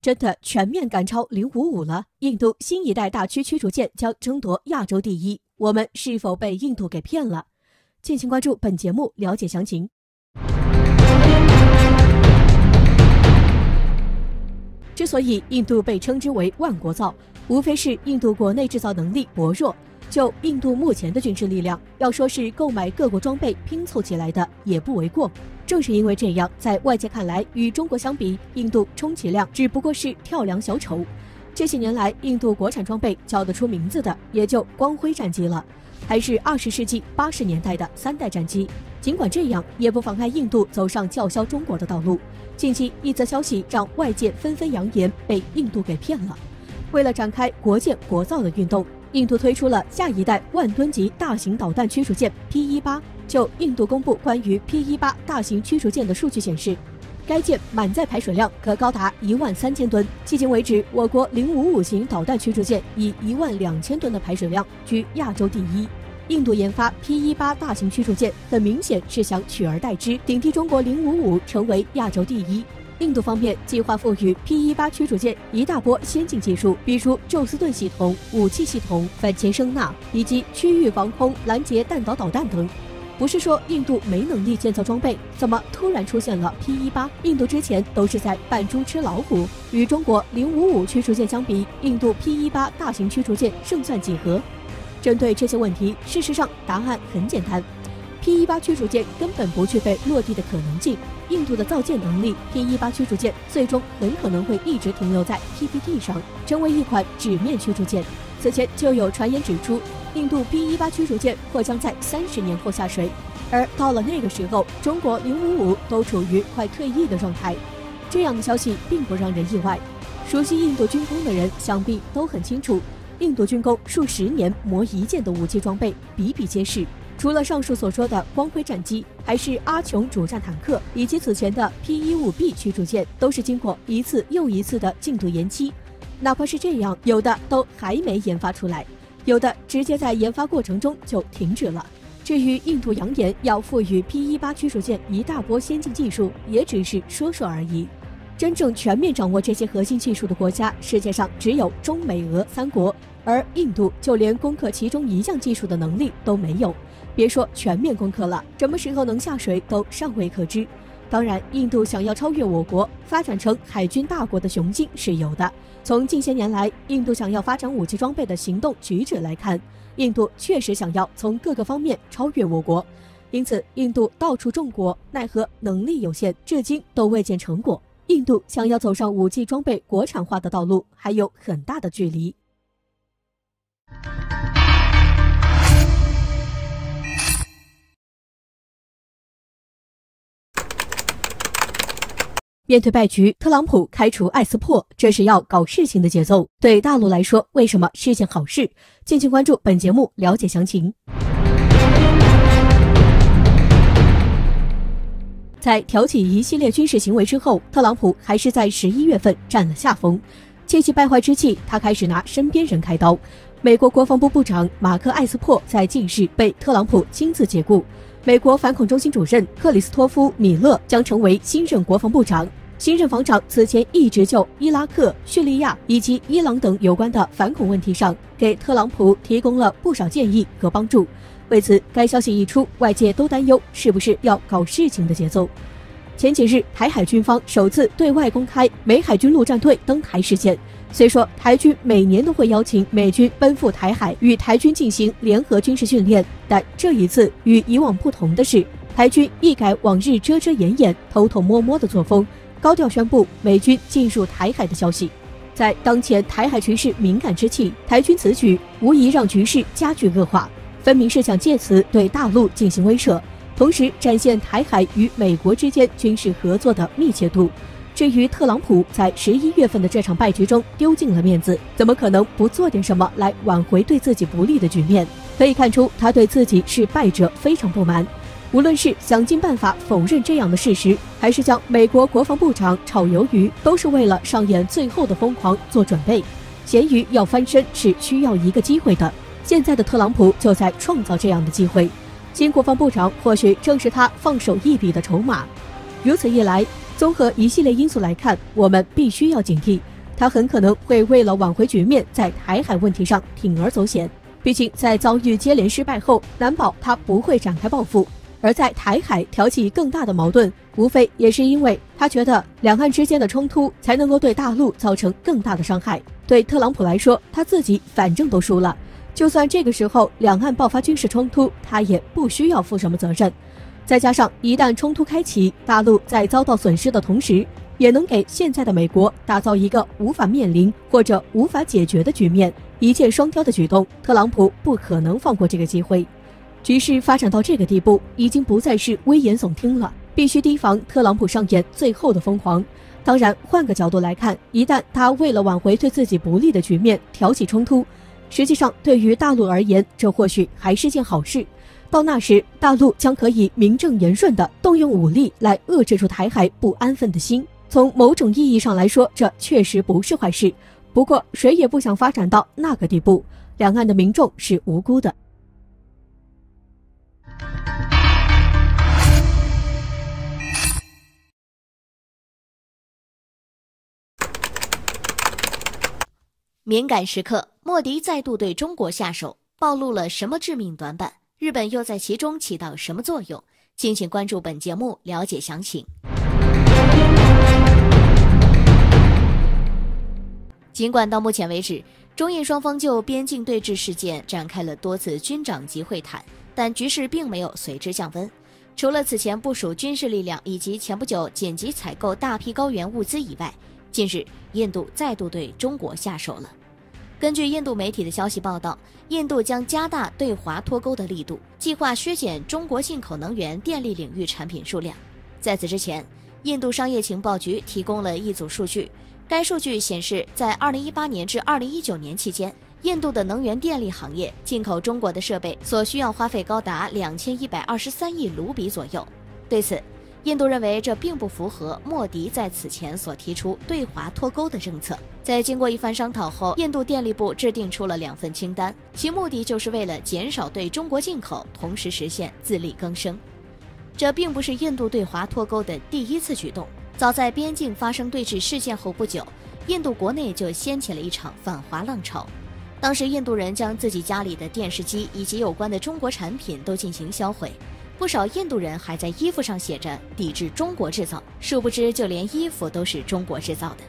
真的全面赶超055了，印度新一代大驱驱逐舰将争夺亚洲第一，我们是否被印度给骗了？敬请关注本节目，了解详情。之所以印度被称之为万国造，无非是印度国内制造能力薄弱。就印度目前的军事力量，要说是购买各国装备拼凑起来的，也不为过。正是因为这样，在外界看来，与中国相比，印度充其量只不过是跳梁小丑。这些年来，印度国产装备叫得出名字的，也就光辉战机了，还是20世纪80年代的3代战机。尽管这样，也不妨碍印度走上叫嚣中国的道路。近期一则消息让外界纷纷扬言被印度给骗了。为了展开国建国造的运动，印度推出了下一代万吨级大型导弹驱逐舰 P-18。就印度公布关于 P-18 大型驱逐舰的数据显示，该舰满载排水量可高达13000吨。迄今为止，我国055型导弹驱逐舰以12000吨的排水量居亚洲第一。印度研发 P-18 大型驱逐舰，很明显是想取而代之，顶替中国055成为亚洲第一。印度方面计划赋予 P-18 驱逐舰一大波先进技术，比如宙斯盾系统、武器系统、反潜声纳以及区域防空拦截弹道导弹等。不是说印度没能力建造装备，怎么突然出现了 P-18？ 印度之前都是在扮猪吃老虎。与中国055驱逐舰相比，印度 P-18 大型驱逐舰胜算几何？针对这些问题，事实上答案很简单。P-18 驱逐舰根本不具备落地的可能性，印度的造舰能力 ，P-18 驱逐舰最终很可能会一直停留在 PPT 上，成为一款纸面驱逐舰。此前就有传言指出，印度 P-18 驱逐舰或将在30年后下水，而到了那个时候，中国055都处于快退役的状态。这样的消息并不让人意外，熟悉印度军工的人想必都很清楚，印度军工数十年磨一剑的武器装备比比皆是。除了上述所说的光辉战机，还是阿琼主战坦克，以及此前的 P-15B 驱逐舰，都是经过一次又一次的进度延期。哪怕是这样，有的都还没研发出来，有的直接在研发过程中就停止了。至于印度扬言要赋予 P-18 驱逐舰一大波先进技术，也只是说说而已。真正全面掌握这些核心技术的国家，世界上只有中美俄3国，而印度就连攻克其中一项技术的能力都没有，别说全面攻克了，什么时候能下水都尚未可知。当然，印度想要超越我国，发展成海军大国的雄心是有的。从近些年来印度想要发展武器装备的行动举止来看，印度确实想要从各个方面超越我国，因此印度到处重国，奈何能力有限，至今都未见成果。印度想要走上武器装备国产化的道路，还有很大的距离。面对败局，特朗普开除艾斯珀，这是要搞事情的节奏。对大陆来说，为什么是件好事？敬请关注本节目，了解详情。在挑起一系列军事行为之后，特朗普还是在11月份占了下风。借其败坏之气，他开始拿身边人开刀。美国国防部部长马克·艾斯珀在近日被特朗普亲自解雇。美国反恐中心主任克里斯托夫·米勒将成为新任国防部长。新任防长此前一直就伊拉克、叙利亚以及伊朗等有关的反恐问题上，给特朗普提供了不少建议和帮助。为此，该消息一出，外界都担忧是不是要搞事情的节奏。前几日，台海军方首次对外公开美海军陆战队登台事件。虽说台军每年都会邀请美军奔赴台海与台军进行联合军事训练，但这一次与以往不同的是，台军一改往日遮遮掩掩、偷偷摸摸的作风，高调宣布美军进入台海的消息。在当前台海局势敏感之际，台军此举无疑让局势加剧恶化，分明是想借此对大陆进行威慑，同时展现台海与美国之间军事合作的密切度。至于特朗普在11月份的这场败局中丢尽了面子，怎么可能不做点什么来挽回对自己不利的局面？可以看出，他对自己是败者非常不满。无论是想尽办法否认这样的事实，还是将美国国防部长炒鱿鱼，都是为了上演最后的疯狂做准备。咸鱼要翻身是需要一个机会的，现在的特朗普就在创造这样的机会。新国防部长或许正是他放手一笔的筹码。如此一来，综合一系列因素来看，我们必须要警惕他很可能会为了挽回局面，在台海问题上铤而走险。毕竟在遭遇接连失败后，难保他不会展开报复，而在台海挑起更大的矛盾，无非也是因为他觉得两岸之间的冲突才能够对大陆造成更大的伤害。对特朗普来说，他自己反正都输了，就算这个时候两岸爆发军事冲突，他也不需要负什么责任。再加上一旦冲突开启，大陆在遭到损失的同时，也能给现在的美国打造一个无法面临或者无法解决的局面。一箭双雕的举动，特朗普不可能放过这个机会。局势发展到这个地步，已经不再是危言耸听了，必须提防特朗普上演最后的疯狂。当然，换个角度来看，一旦他为了挽回对自己不利的局面挑起冲突，实际上对于大陆而言，这或许还是件好事。到那时，大陆将可以名正言顺地动用武力来遏制住台海不安分的心。从某种意义上来说，这确实不是坏事。不过，谁也不想发展到那个地步，两岸的民众是无辜的。敏感时刻，莫迪再度对中国下手，暴露了什么致命短板？日本又在其中起到什么作用？敬请关注本节目，了解详情。尽管到目前为止，中印双方就边境对峙事件展开了多次军长级会谈，但局势并没有随之降温。除了此前部署军事力量以及前不久紧急采购大批高原物资以外，近日印度再度对中国下手了。根据印度媒体的消息报道，印度将加大对华脱钩的力度，计划削减中国进口能源、电力领域产品数量。在此之前，印度商业情报局提供了一组数据，该数据显示，在2018年至2019年期间，印度的能源电力行业进口中国的设备所需要花费高达2123亿卢比左右。对此，印度认为这并不符合莫迪在此前所提出对华脱钩的政策。在经过一番商讨后，印度电力部制定出了2份清单，其目的就是为了减少对中国进口，同时实现自力更生。这并不是印度对华脱钩的第一次举动。早在边境发生对峙事件后不久，印度国内就掀起了一场反华浪潮。当时印度人将自己家里的电视机以及有关的中国产品都进行销毁，不少印度人还在衣服上写着抵制中国制造，殊不知就连衣服都是中国制造的。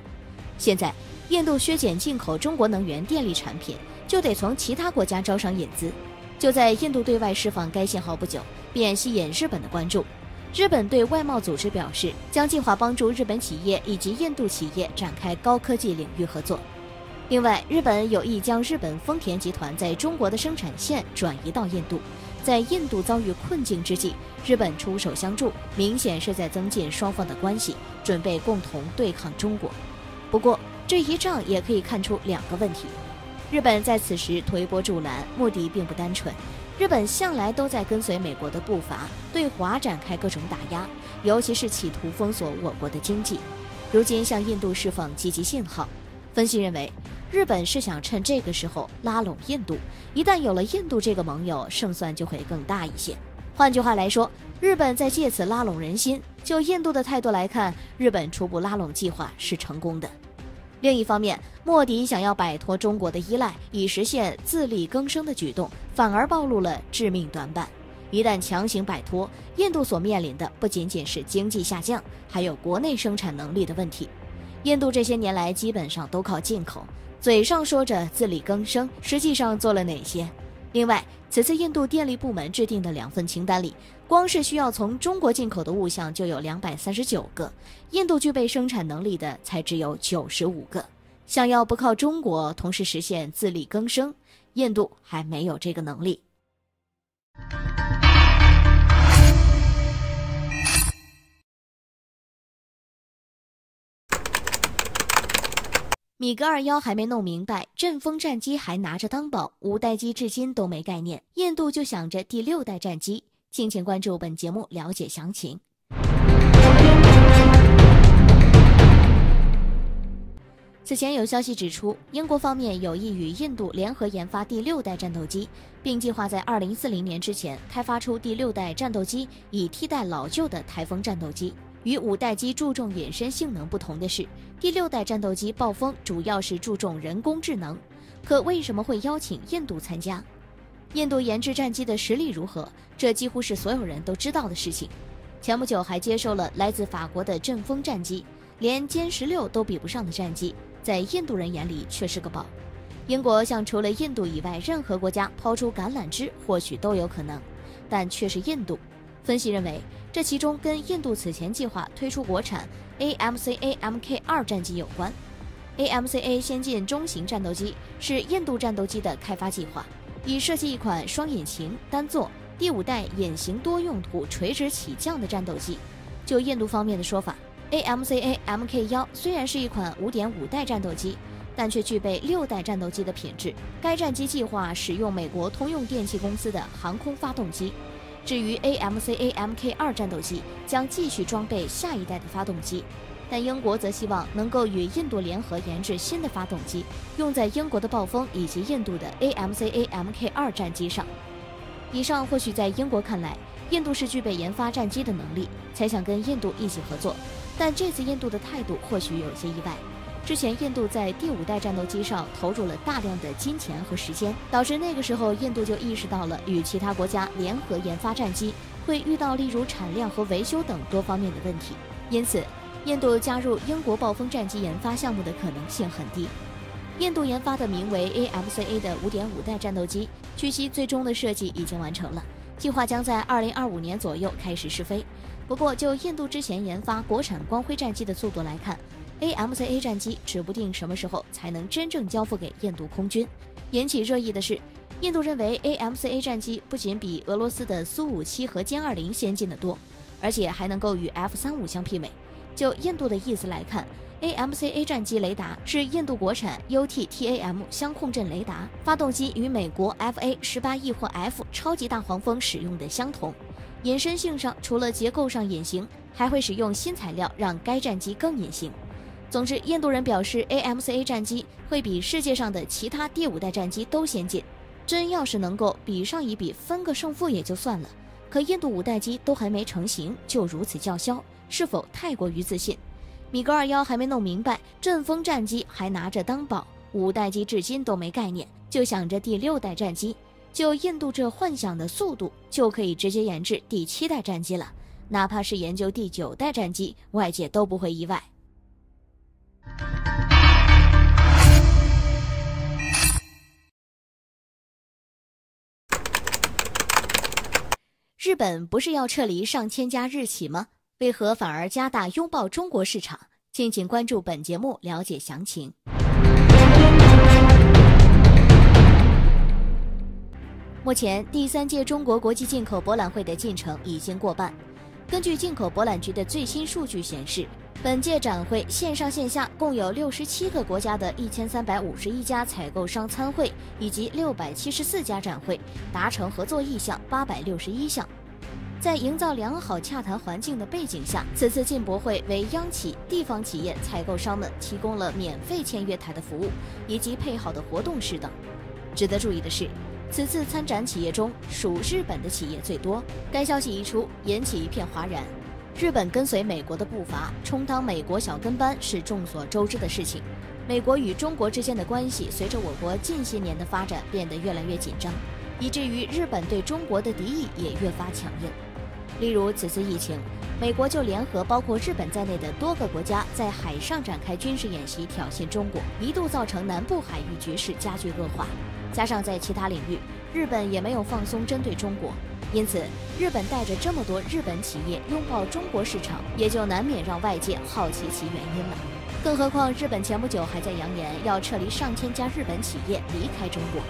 现在印度削减进口中国能源电力产品，就得从其他国家招商引资。就在印度对外释放该信号不久，便吸引日本的关注。日本对外贸组织表示，将计划帮助日本企业以及印度企业展开高科技领域合作。另外，日本有意将日本丰田集团在中国的生产线转移到印度。在印度遭遇困境之际，日本出手相助，明显是在增进双方的关系，准备共同对抗中国。不过，这一仗也可以看出2个问题。日本在此时推波助澜，目的并不单纯。日本向来都在跟随美国的步伐，对华展开各种打压，尤其是企图封锁我国的经济。如今向印度释放积极信号，分析认为，日本是想趁这个时候拉拢印度，一旦有了印度这个盟友，胜算就会更大一些。换句话来说，日本在借此拉拢人心。就印度的态度来看，日本初步拉拢计划是成功的。另一方面，莫迪想要摆脱中国的依赖，以实现自力更生的举动，反而暴露了致命短板。一旦强行摆脱，印度所面临的不仅仅是经济下降，还有国内生产能力的问题。印度这些年来基本上都靠进口，嘴上说着自力更生，实际上做了哪些？另外，此次印度电力部门制定的2份清单里，光是需要从中国进口的物项就有239个，印度具备生产能力的才只有95个。想要不靠中国同时实现自力更生，印度还没有这个能力。米格21还没弄明白，阵风战机还拿着当宝，五代机至今都没概念，印度就想着第6代战机。敬请关注本节目，了解详情。此前有消息指出，英国方面有意与印度联合研发第6代战斗机，并计划在2040年之前开发出第6代战斗机，以替代老旧的台风战斗机。与5代机注重隐身性能不同的是，第6代战斗机暴风主要是注重人工智能。可为什么会邀请印度参加？印度研制战机的实力如何？这几乎是所有人都知道的事情。前不久还接收了来自法国的阵风战机，连歼16都比不上的战机，在印度人眼里却是个宝。英国向除了印度以外任何国家抛出橄榄枝，或许都有可能，但却是印度。分析认为，这其中跟印度此前计划推出国产 AMCA Mk2 战机有关。AMCA 先进中型战斗机是印度战斗机的开发计划，以设计一款双引擎、单座、第5代隐形多用途垂直起降的战斗机。就印度方面的说法， AMCA Mk1 虽然是一款 5.5 代战斗机，但却具备6代战斗机的品质。该战机计划使用美国通用电气公司的航空发动机。至于 AMCA Mk2 战斗机将继续装备下一代的发动机，但英国则希望能够与印度联合研制新的发动机，用在英国的暴风以及印度的 AMCA Mk2 战机上。以上或许在英国看来，印度是具备研发战机的能力，才想跟印度一起合作，但这次印度的态度或许有些意外。之前印度在第5代战斗机上投入了大量的金钱和时间，导致那个时候印度就意识到了与其他国家联合研发战机会遇到例如产量和维修等多方面的问题，因此印度加入英国暴风战机研发项目的可能性很低。印度研发的名为 AMCA 的 5.5 代战斗机，据悉最终的设计已经完成了，计划将在2025年左右开始试飞。不过就印度之前研发国产光辉战机的速度来看， AMCA 战机指不定什么时候才能真正交付给印度空军。引起热议的是，印度认为 AMCA 战机不仅比俄罗斯的苏57和歼20先进得多，而且还能够与 F-35相媲美。就印度的意思来看， AMCA 战机雷达是印度国产 UTTAM 相控阵雷达，发动机与美国 FA-18E 或 F 超级大黄蜂使用的相同。隐身性上，除了结构上隐形，还会使用新材料让该战机更隐形。总之，印度人表示 AMCA 战机会比世界上的其他第5代战机都先进，真要是能够比上一比分个胜负也就算了，可印度5代机都还没成型就如此叫嚣，是否太过于自信？米格21还没弄明白，阵风战机还拿着当宝，5代机至今都没概念，就想着第6代战机。就印度这幻想的速度，就可以直接研制第7代战机了，哪怕是研究第9代战机，外界都不会意外。日本不是要撤离上千家日企吗？为何反而加大拥抱中国市场？敬请关注本节目了解详情。目前第3届中国国际进口博览会的进程已经过半。根据进口博览局的最新数据显示，本届展会线上线下共有67个国家的1351家采购商参会，以及674家展会，达成合作意向861项。在营造良好洽谈环境的背景下，此次进博会为央企、地方企业采购商们提供了免费签约台的服务，以及配好的活动室等。值得注意的是，此次参展企业中属日本的企业最多。该消息一出，引起一片哗然。日本跟随美国的步伐，充当美国小跟班是众所周知的事情。美国与中国之间的关系随着我国近些年的发展变得越来越紧张，以至于日本对中国的敌意也越发强硬。例如此次疫情，美国就联合包括日本在内的多个国家在海上展开军事演习，挑衅中国，一度造成南部海域局势加剧恶化。加上在其他领域，日本也没有放松针对中国，因此日本带着这么多日本企业拥抱中国市场，也就难免让外界好奇其原因了。更何况日本前不久还在扬言要撤离上千家日本企业离开中国，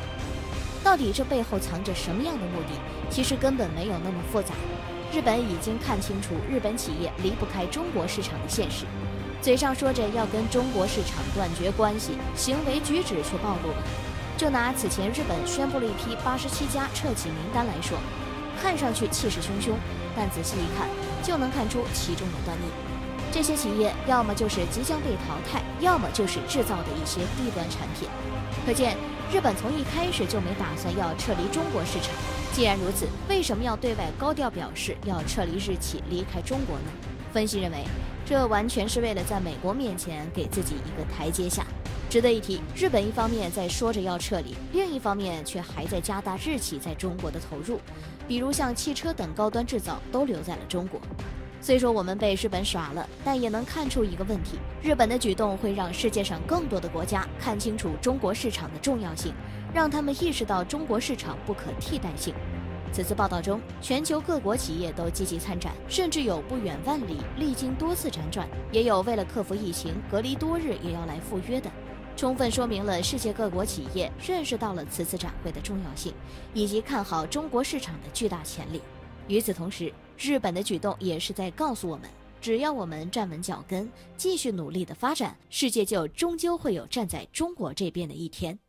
到底这背后藏着什么样的目的？其实根本没有那么复杂。日本已经看清楚日本企业离不开中国市场的现实，嘴上说着要跟中国市场断绝关系，行为举止却暴露了。就拿此前日本宣布了一批87家撤企名单来说，看上去气势汹汹，但仔细一看就能看出其中的端倪。这些企业要么就是即将被淘汰，要么就是制造的一些低端产品。可见日本从一开始就没打算要撤离中国市场。既然如此，为什么要对外高调表示要撤离日企离开中国呢？分析认为，这完全是为了在美国面前给自己一个台阶下。值得一提，日本一方面在说着要撤离，另一方面却还在加大日企在中国的投入，比如像汽车等高端制造都留在了中国。虽说我们被日本耍了，但也能看出一个问题：日本的举动会让世界上更多的国家看清楚中国市场的重要性，让他们意识到中国市场不可替代性。此次报道中，全球各国企业都积极参展，甚至有不远万里、历经多次辗转，也有为了克服疫情隔离多日也要来赴约的，充分说明了世界各国企业认识到了此次展会的重要性，以及看好中国市场的巨大潜力。与此同时，日本的举动也是在告诉我们，只要我们站稳脚跟，继续努力的发展，世界就终究会有站在中国这边的一天。